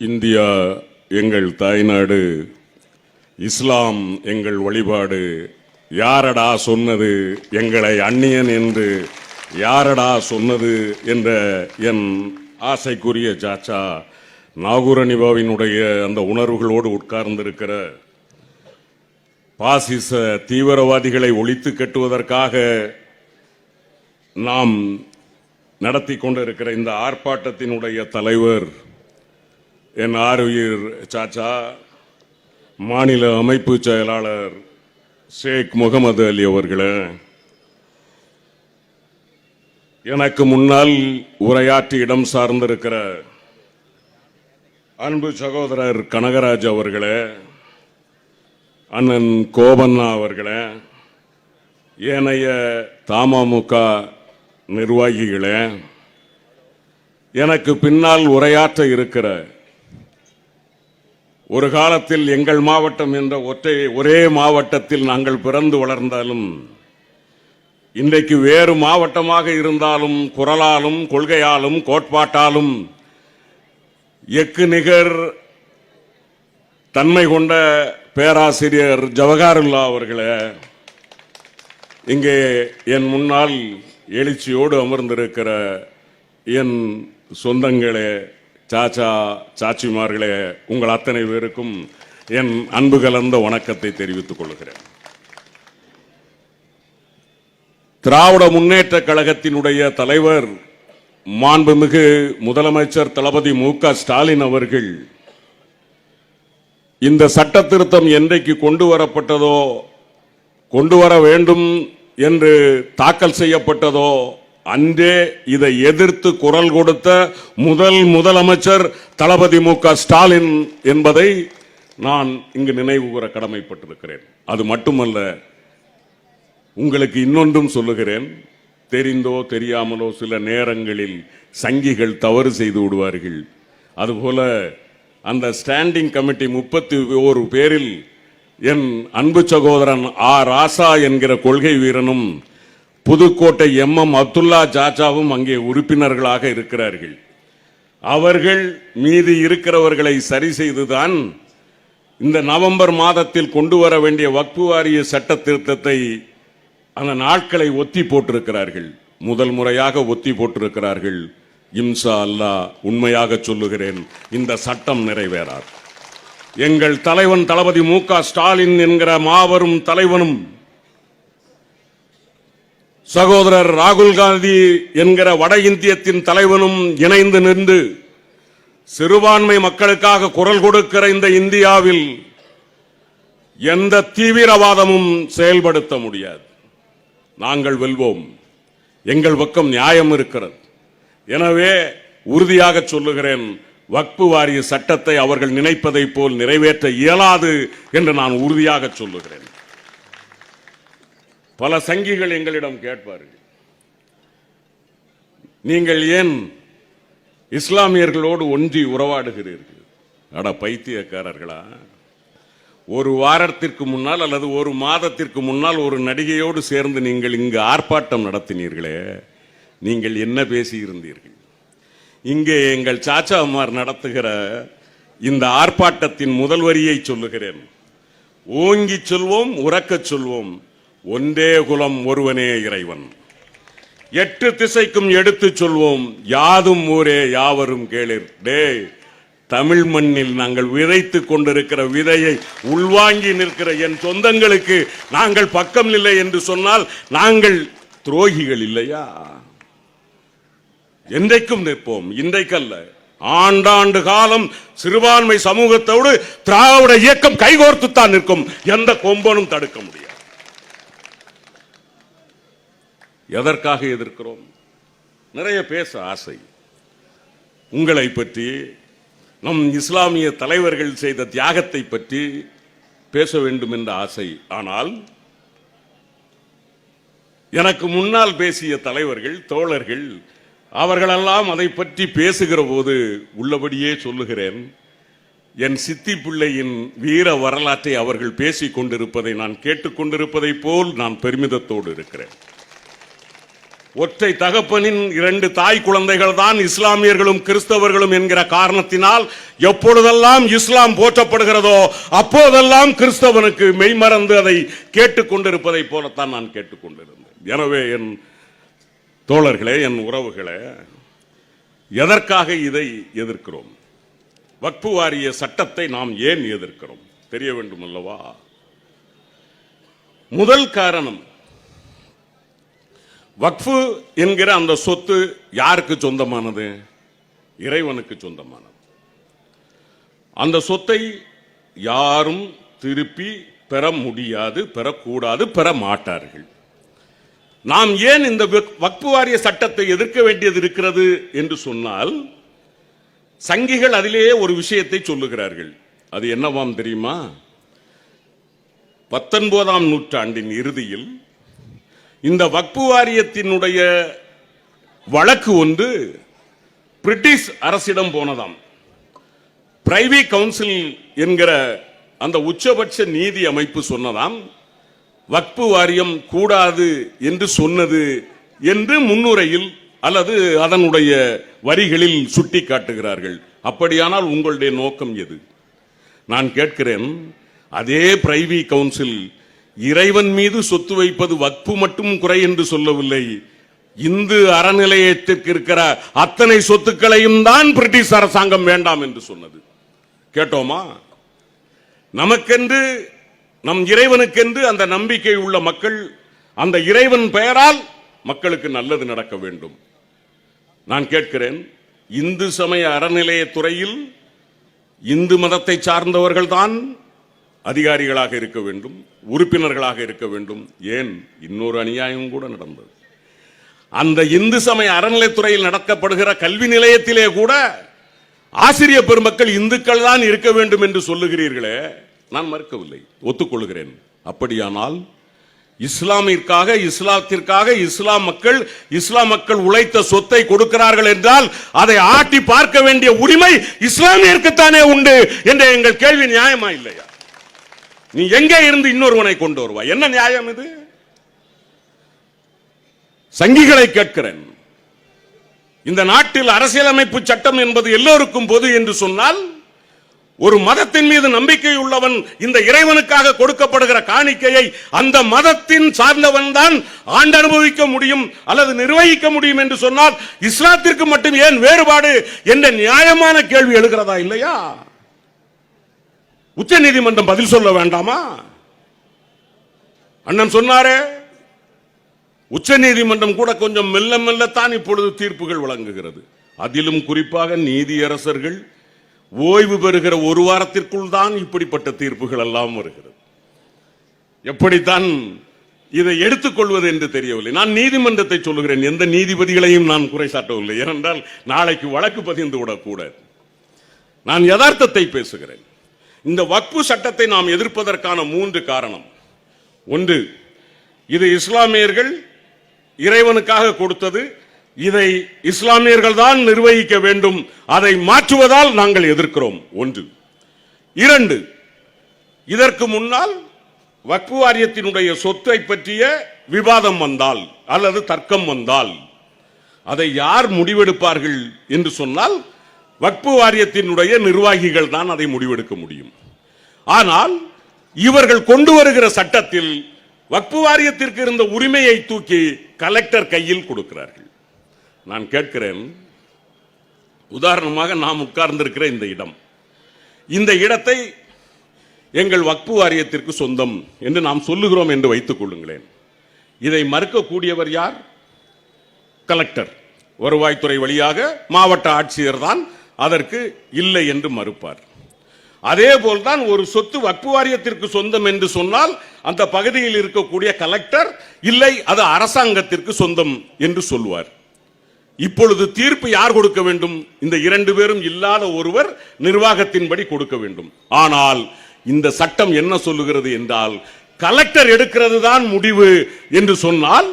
India எங்கள் தாய்நாடு, இஸ்லாம் எங்கள் வழிபாடு. யாரடா சொன்னது எங்களை அந்நியன் என்று, யாரடா சொன்னது என்ற என் ஆசைக்குரிய சாச்சா நாகூரனிபாவினுடைய அந்த உணர்வுகளோடு உட்கார்ந்திருக்கிற பாசிச தீவிரவாதிகளை ஒழித்து கட்டுவதற்காக நாம் நடத்தி கொண்டிருக்கிற இந்த ஆர்ப்பாட்டத்தினுடைய தலைவர் என் ஆருயிர் சாச்சா மாநில அமைப்பு செயலாளர் ஷேக் முகமது அலி அவர்களே, எனக்கு முன்னால் உரையாற்றி இடம் சார்ந்திருக்கிற அன்பு சகோதரர் கனகராஜ் அவர்களே, அண்ணன் கோபண்ணா அவர்களே, ஏனைய தமுக நிர்வாகிகளே, எனக்கு பின்னால் உரையாற்ற இருக்கிற, ஒரு காலத்தில் எங்கள் மாவட்டம் என்ற ஒரே மாவட்டத்தில் நாங்கள் பிறந்து வளர்ந்தாலும் இன்றைக்கு வேறு மாவட்டமாக இருந்தாலும் குரலாலும் கொள்கையாலும் கோட்பாட்டாலும் எக்கு நிகர் தன்மை கொண்ட பேராசிரியர் ஜவஹர்லால் அவர்களே, இங்கே என் முன்னால் எழுச்சியோடு அமர்ந்திருக்கிற என் சொந்தங்களே, சாச்சா சாச்சிமார்களே, உங்கள் அத்தனை பேருக்கும் என் அன்பு கலந்த வணக்கத்தை தெரிவித்துக் கொள்கிறேன். திராவிட முன்னேற்ற கழகத்தினுடைய தலைவர் மாண்புமிகு முதலமைச்சர் தளபதி மு.க. ஸ்டாலின் அவர்கள் இந்த சட்ட திருத்தம் என்றைக்கு கொண்டு வரப்பட்டதோ, கொண்டு வர வேண்டும் என்று தாக்கல் செய்யப்பட்டதோ அன்றே இதை எதிர்த்து குரல் கொடுத்த முதலமைச்சர் தளபதி மு.க. ஸ்டாலின் என்பதை நான் இங்கு நினைவு கூற கடமைப்பட்டிருக்கிறேன். அது மட்டுமல்ல, உங்களுக்கு இன்னொன்றும் சொல்லுகிறேன். தெரிந்தோ தெரியாமலோ சில நேரங்களில் சங்கிகள் தவறு செய்து விடுவார்கள். அதுபோல அந்த ஸ்டாண்டிங் கமிட்டி 31 பேரில் என் அன்பு சகோதரன் ராசா என்கிற கொள்கை வீரனும் புதுக்கோட்டை MM அப்துல்லா சாச்சாவும் அங்கே உறுப்பினர்களாக இருக்கிறார்கள். அவர்கள் மீது இருக்கிறவர்களை சரி செய்துதான் இந்த நவம்பர் மாதத்தில் கொண்டு வர வேண்டிய வக்ஃபு வாரிய சட்ட திருத்தத்தை அந்த நாட்களை ஒத்தி போட்டிருக்கிறார்கள். முதல் முறையாக ஒத்தி போட்டிருக்கிறார்கள். இன்ஷா அல்லாஹ், உண்மையாக சொல்லுகிறேன், இந்த சட்டம் நிறைவேறார். எங்கள் தலைவன் தளபதி மு.க. ஸ்டாலின் என்கிற மாபெரும் தலைவனும் சகோதரர் ராகுல் காந்தி என்கிற வட இந்தியத்தின் தலைவனும் இணைந்து நின்று சிறுபான்மை மக்களுக்காக குரல் கொடுக்கிற இந்த இந்தியாவில் எந்த தீவிரவாதமும் செயல்படுத்த முடியாது. நாங்கள் வெல்வோம். எங்கள் பக்கம் நியாயம் இருக்கிறது. எனவே உறுதியாக சொல்லுகிறேன், வக்ஃபு வாரிய சட்டத்தை அவர்கள் நினைப்பதை போல் நிறைவேற்ற இயலாது என்று நான் உறுதியாக சொல்லுகிறேன். பல சங்கிகள் எங்களிடம் கேட்பார்கள், நீங்கள் ஏன் இஸ்லாமியர்களோடு ஒன்றி உறவாடுகிறீர்கள்? அட பைத்தியக்காரர்களா! ஒரு வாரத்திற்கு முன்னால் அல்லது ஒரு மாதத்திற்கு முன்னால் ஒரு நடிகையோடு சேர்ந்து நீங்கள் இங்கு ஆர்ப்பாட்டம் நடத்தினீர்களே, நீங்கள் என்ன பேசியிருந்தீர்கள்? இங்கே எங்கள் சாச்சா அம்மார் நடத்துகிற இந்த ஆர்ப்பாட்டத்தின் முதல் வரியை சொல்லுகிறேன். ஓங்கி சொல்வோம், உறக்கச் சொல்வோம், ஒன்றே குலம் ஒருவனே இறைவன். 8 திசைக்கும் எடுத்து சொல்வோம், யாதும் ஊரே யாவரும் கேளிர். டே, தமிழ் மண்ணில் நாங்கள் விதைத்து கொண்டிருக்கிற விதையை உள்வாங்கி நிற்கிற என் சொந்தங்களுக்கு நாங்கள் பக்கம் இல்லை என்று சொன்னால் நாங்கள் துரோகிகள் இல்லையா? என்றைக்கும் நிற்போம், இன்றைக்கல்ல. ஆண்டாண்டு காலம் சிறுபான்மை சமூகத்தோடு திராவிட இயக்கம் கைகோர்த்துத்தான் நிற்கும். எந்த கொம்பனும் தடுக்க முடியாது. எதற்காக எதிர்க்கிறோம்? நிறைய பேச ஆசை. உங்களை பற்றி, நம் இஸ்லாமிய தலைவர்கள் செய்த தியாகத்தை பற்றி பேச வேண்டும் என்ற ஆசை. ஆனால் எனக்கு முன்னால் பேசிய தலைவர்கள், தோழர்கள், அவர்களெல்லாம் அதை பற்றி பேசுகிற போது உள்ளபடியே சொல்லுகிறேன், என் சித்தி பிள்ளையின் வீர வரலாற்றை அவர்கள் பேசிக் கொண்டிருப்பதை நான் கேட்டுக்கொண்டிருப்பதை போல் நான் பெருமிதத்தோடு இருக்கிறேன். ஒற்றை தகப்பனின் 2 தாய் குழந்தைகள் தான் இஸ்லாமியர்களும் கிறிஸ்தவர்களும் என்கிற காரணத்தினால் எப்பொழுதெல்லாம் இஸ்லாம் போற்றப்படுகிறதோ அப்போதெல்லாம் கிறிஸ்தவனுக்கு மெய்மறந்து அதை கேட்டுக்கொண்டிருப்பதை போலத்தான் நான் கேட்டுக்கொண்டிருந்தேன். எனவே என் தோழர்களே, என் உறவுகளே, எதற்காக இதை எதிர்க்கிறோம்? வக்ஃபு வாரிய சட்டத்தை நாம் ஏன் எதிர்க்கிறோம் தெரிய வேண்டும் அல்லவா? முதல் காரணம், வக்ஃபு என்கிற அந்த சொத்து யாருக்கு சொந்தமானது? இறைவனுக்கு சொந்தமானது. அந்த சொத்தை யாரும் திருப்பி பெற முடியாது, பெறக்கூடாது, பெற மாட்டார்கள். நாம் ஏன் இந்த வக்ஃபு வாரிய சட்டத்தை எதிர்க்க வேண்டியது இருக்கிறது என்று சொன்னால், சங்கிகள் அதிலேயே ஒரு விஷயத்தை சொல்லுகிறார்கள். அது என்னவாம் தெரியுமா? 19ஆம் நூற்றாண்டின் இறுதியில் இந்த வக்ஃபு வாரியத்தினுடைய வழக்கு ஒன்று பிரிட்டிஷ் அரசிடம் போனதாம். பிரைவி கவுன்சில் என்கிற அந்த உச்சபட்ச நீதி அமைப்பு சொன்னதாம், வக்ஃபு வாரியம் கூடாது என்று சொன்னது என்று முன்னுரையில் அல்லது அதனுடைய வரிகளில் சுட்டி காட்டுகிறார்கள். அப்படியானால் உங்களுடைய நோக்கம் எது? நான் கேட்கிறேன், அதே பிரைவி கவுன்சில் இறைவன் மீது சொத்து வைப்பது வக்ஃபு மட்டும் குறை என்று சொல்லவில்லை, இந்து அறநிலையத்திற்கு இருக்கிற அத்தனை சொத்துக்களையும் தான் பிரிட்டிஷ் அரசாங்கம் வேண்டாம் என்று சொன்னது. கேட்டோமா? நமக்கென்று, நம் இறைவனுக்கென்று அந்த நம்பிக்கை உள்ள மக்கள், அந்த இறைவன் பெயரால் மக்களுக்கு நல்லது நடக்க வேண்டும். நான் கேட்கிறேன், இந்து சமய அறநிலையத்துறையில் இந்து மதத்தை சார்ந்தவர்கள் தான் அதிகாரிகளாக இருக்க வேண்டும், உறுப்பினர்களாக இருக்க வேண்டும். ஏன், இன்னொரு அநியாயம் கூட நடந்தது. அந்த இந்து சமய அறநிலையத்துறையில் நடக்கப்படுகிற கல்வி நிலையத்திலே கூட ஆசிரியர் பெருமக்கள் இந்துக்கள் தான் இருக்க வேண்டும் என்று சொல்லுகிறீர்களே, நான் மறுக்கவில்லை, ஒத்துக்கொள்கிறேன். அப்படியானால் இஸ்லாமிற்காக, இஸ்லாத்திற்காக இஸ்லாம் மக்கள் உழைத்த சொத்தை கொடுக்கிறார்கள் என்றால் அதை ஆட்டி பார்க்க வேண்டிய உரிமை இஸ்லாமியருக்குத்தானே உண்டு என்ற எங்கள் கேள்வி நியாயமா இல்லையா? நீ எங்கே இருந்து இன்னொருவனை கொண்டு வருவாய்? என்ன நியாயம் இது? சங்கிகளை கேட்கிறேன். இந்த நாட்டில் அரசியலமைப்பு சட்டம் என்பது எல்லோருக்கும் பொது என்று சொன்னால், ஒரு மதத்தின் மீது நம்பிக்கை உள்ளவன் இந்த இறைவனுக்காக கொடுக்கப்படுகிற காணிக்கையை அந்த மதத்தின் சார்ந்தவன் தான் ஆண்டு அனுபவிக்க முடியும் அல்லது நிர்வகிக்க முடியும் என்று சொன்னால், இஸ்லாத்திற்கு மட்டும் ஏன் வேறுபாடு என்ற நியாயமான கேள்வி எழுகிறதா இல்லையா? உச்ச நீதிமன்றம் பதில் சொல்ல வேண்டாமா? அண்ணன் சொன்னாரே, உச்ச நீதிமன்றம் கூட கொஞ்சம் மெல்ல மெல்லத்தான் இப்பொழுது தீர்ப்புகள் வழங்குகிறது. அதிலும் குறிப்பாக நீதியரசர்கள் ஓய்வு பெறுகிற ஒரு வாரத்திற்குள் தான் இப்படிப்பட்ட தீர்ப்புகள் எல்லாம் வருகிறது. எப்படித்தான் இதை எடுத்துக்கொள்வது என்று தெரியவில்லை. நான் நீதிமன்றத்தை சொல்லுகிறேன், எந்த நீதிபதிகளையும் நான் குறை சாட்டவில்லை. ஏனென்றால் நாளைக்கு வழக்கு பதிந்து விடக்கூடாது. நான் யதார்த்தத்தை பேசுகிறேன். இந்த வக்ஃபு சட்டத்தை நாம் எதிர்ப்பதற்கான 3 காரணம். ஒன்று, இது இஸ்லாமியர்கள் இறைவனுக்காக கொடுத்தது, இதை இஸ்லாமியர்கள் தான் நிர்வகிக்க வேண்டும், அதை மாற்றுவதால் நாங்கள் எதிர்க்கிறோம். ஒன்று. 2, இதற்கு முன்னால் வக்ஃபு வாரியத்தினுடைய சொத்தை பற்றிய விவாதம் வந்தால் அல்லது தர்க்கம் வந்தால் அதை யார் முடிவெடுப்பார்கள் என்று சொன்னால், வக்ஃபு வாரியத்தினுடைய நிர்வாகிகள் தான் அதை முடிவெடுக்க முடியும். ஆனால் இவர்கள் கொண்டு வருகிற சட்டத்தில் வக்ஃபு வாரியத்திற்கு இருந்த உரிமையை தூக்கி கலெக்டர் கையில் கொடுக்கிறார்கள். நான் கேட்கிறேன், உதாரணமாக நாம் உட்கார்ந்திருக்கிற இந்த இடத்தை எங்கள் வக்ஃபு வாரியத்திற்கு சொந்தம் என்று நாம் சொல்லுகிறோம் என்று வைத்துக் கொள்ளுங்களேன். இதை மறுக்கக்கூடியவர் யார்? கலெக்டர். வருவாய்த்துறை வழியாக மாவட்ட ஆட்சியர் தான் அதற்கு இல்லை என்று மறுப்பார். அதே போல்தான் ஒரு சொத்து வக்ஃபு வாரியத்திற்கு சொந்தம் என்று சொன்னால் அந்த பகுதியில் இருக்கக்கூடிய கலெக்டர் இல்லை, அது அரசாங்கத்திற்கு சொந்தம் என்று சொல்வார். இப்பொழுது தீர்ப்பு யார் கொடுக்க வேண்டும்? இந்த 2 பேரும் இல்லாத ஒருவர் நிர்வாகத்தின்படி கொடுக்க வேண்டும். ஆனால் இந்த சட்டம் என்ன சொல்லுகிறது என்றால், கலெக்டர் எடுக்கிறது தான் முடிவு என்று சொன்னால்,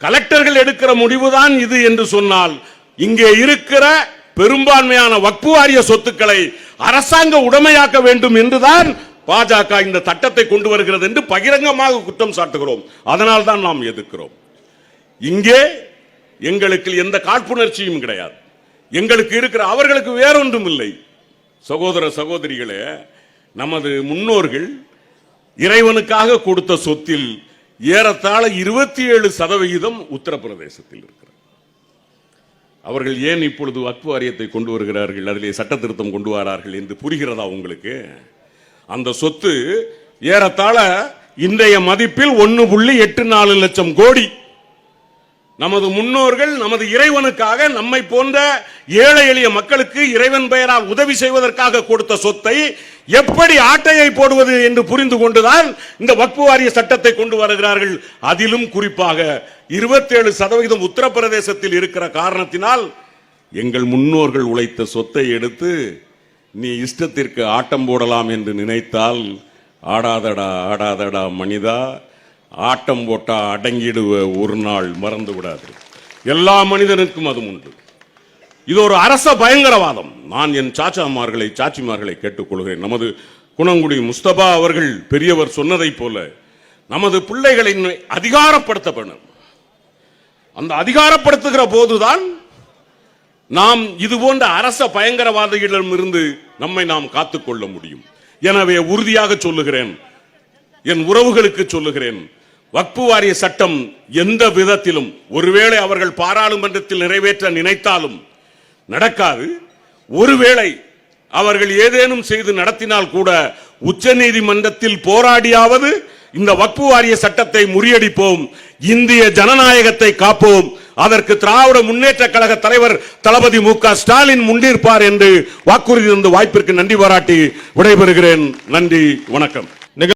கலெக்டர்கள் எடுக்கிற முடிவுதான் இது என்று சொன்னால், இங்கே இருக்கிற பெரும்பான்மையான வக்ஃபு வாரிய சொத்துக்களை அரசாங்க உடைமையாக்க வேண்டும் என்றுதான் பாஜக இந்த சட்டத்தை கொண்டு வருகிறது என்று பகிரங்கமாக குற்றம் சாட்டுகிறோம். அதனால் தான் நாம் எதிர்க்கிறோம். இங்கே எங்களுக்கு எந்த காழ்ப்புணர்ச்சியும் கிடையாது. எங்களுக்கு இருக்கிற அவர்களுக்கு வேறொன்றும் இல்லை. சகோதர சகோதரிகளே, நமது முன்னோர்கள் இறைவனுக்காக கொடுத்த சொத்தில் ஏறத்தாழ 27% உத்தரப்பிரதேசத்தில் இருக்கிறது. அவர்கள் ஏன் இப்பொழுது வக்ஃப் வாரியத்தை கொண்டு வருகிறார்கள், அதிலே சட்ட திருத்தம் கொண்டு வரார்கள் என்று புரிகிறதா உங்களுக்கு? அந்த சொத்து ஏறத்தாழ இன்றைய மதிப்பில் 1.84 லட்சம் கோடி. நமது முன்னோர்கள் நமது இறைவனுக்காக, நம்மை போன்ற ஏழை எளிய மக்களுக்கு இறைவன் பெயரால் உதவி செய்வதற்காக கொடுத்த சொத்தை எப்படி ஆட்டையை போடுவது என்று புரிந்து கொண்டுதான் இந்த வக்ஃப் வாரிய சட்டத்தை கொண்டு வருகிறார்கள். அதிலும் குறிப்பாக 27% உத்தரப்பிரதேசத்தில் இருக்கிற காரணத்தினால் எங்கள் முன்னோர்கள் உழைத்த சொத்தை எடுத்து நீ இஷ்டத்திற்கு ஆட்டம் போடலாம் என்று நினைத்தால் ஆடாதடா ஆடாதடா மனிதா, ஆட்டம் போட்டா அடங்கிடுவ ஒரு நாள், மறந்து விடாது. எல்லா மனிதனுக்கும் அது உண்டு. இது ஒரு அரச பயங்கரவாதம். நான் என் சாச்சாமார்களை சாச்சிமார்களை கேட்டுக்கொள்கிறேன். நமது குணங்குடி முஸ்தபா அவர்கள் பெரியவர் சொன்னதை போல நமது பிள்ளைகளை அதிகாரப்படுத்தப்படும். அந்த அதிகாரப்படுத்துகிற போதுதான் நாம் இது போன்ற அரச பயங்கரவாதிகளிடமிருந்து நம்மை நாம் காத்துக்கொள்ள முடியும். எனவே உறுதியாக சொல்லுகிறேன், என் உறவுகளுக்கு சொல்லுகிறேன், வக்ஃப் வாரிய சட்டம் எந்த விதத்திலும், ஒருவேளை அவர்கள் பாராளுமன்றத்தில் நிறைவேற்ற நினைத்தாலும் நடக்காது. ஒருவேளை அவர்கள் ஏதேனும் செய்து நடத்தினால் கூட உச்ச நீதிமன்றத்தில் போராடியாவது இந்த வக்ஃப் வாரிய சட்டத்தை முறியடிப்போம். இந்திய ஜனநாயகத்தை காப்போம். அதற்கு திராவிட முன்னேற்ற கழக தலைவர் தளபதி மு.க. ஸ்டாலின் முன்னிற்பார் என்று வாக்குறுதி தந்த வாய்ப்பிற்கு நன்றி பாராட்டி விடைபெறுகிறேன். நன்றி, வணக்கம்.